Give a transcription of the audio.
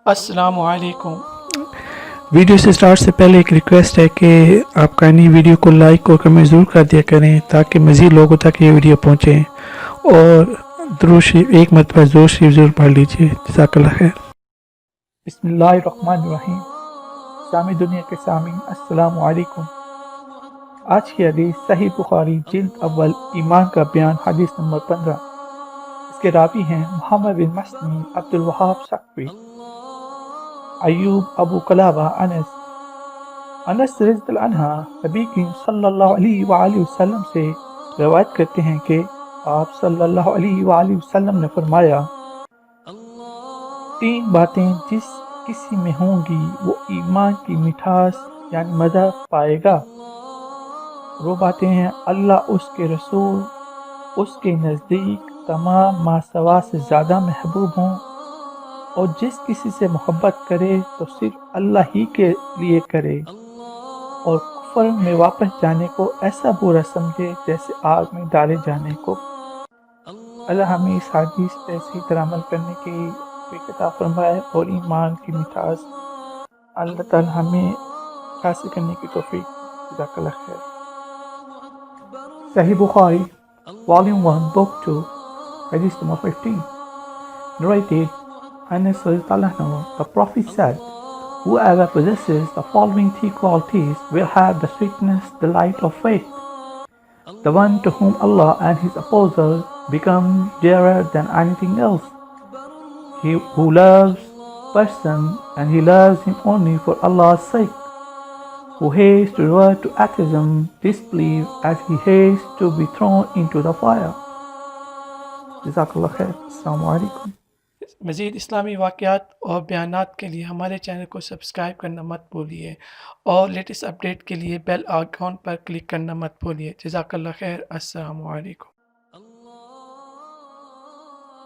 السلام علیکم۔ ویڈیو سے سٹارٹ سے پہلے ایک ریکویسٹ ہے کہ آپ کائنڈلی ویڈیو کو لائک اور کمنٹ ضرور کر دیا کریں تاکہ مزید لوگوں تک یہ ویڈیو پہنچے، اور درود شریف ایک مرتبہ درود شریف ضرور پڑھ لیجیے۔ جزاک اللہ خیر۔ بسم اللہ الرحمن الرحیم۔ سامع دنیا کے سامعین السلام علیکم۔ آج کی حدیث صحیح بخاری جلد اول ایمان کا بیان حدیث نمبر 15۔ اس کے راوی ہیں محمد بن مسلم، عبد الوہاب ثقفی، ایوب، ابو قلابہ، انس رضی اللہ عنہ نبی کریم صلی اللہ علیہ وآلہ وسلم سے روایت کرتے ہیں کہ آپ صلی اللہ علیہ وآلہ وسلم نے فرمایا، تین باتیں جس کسی میں ہوں گی وہ ایمان کی مٹھاس یعنی مزہ پائے گا۔ وہ باتیں ہیں اللہ، اس کے رسول، اس کے نزدیک تمام ماسوا سے زیادہ محبوب ہوں، اور جس کسی سے محبت کرے تو صرف اللہ ہی کے لیے کرے، اور کفر میں واپس جانے کو ایسا برا سمجھے جیسے آگ میں ڈالے جانے کو۔ اللہ ہمیں اس حدیث پہ صحیح طرح عمل کرنے کی عطا فرمائے اور ایمان کی مٹھاس اللہ تعالی ہمیں حاصل کرنے کی توفیق۔ جزاک اللہ خیر۔ صحیح بخاری Volume 1 Book 2 Hadith number 15 narrated Anas radhiyallahu anhu, the Prophet said, whoever possesses the following three qualities will have the sweetness, the light of faith. The one to whom Allah and His Apostle become dearer than anything else. He who loves person and he loves him only for Allah's sake. Who hates to revert to atheism, disbelief, as he hates to be thrown into the fire. جزاک اللہ خیر۔ السلام علیکم۔ مزید اسلامی واقعات اور بیانات کے لیے ہمارے چینل کو سبسکرائب کرنا مت بھولیے، اور لیٹسٹ اپڈیٹ کے لیے بیل آئیکن پر کلک کرنا مت بھولیے۔ جزاک اللہ خیر۔ السلام علیکم۔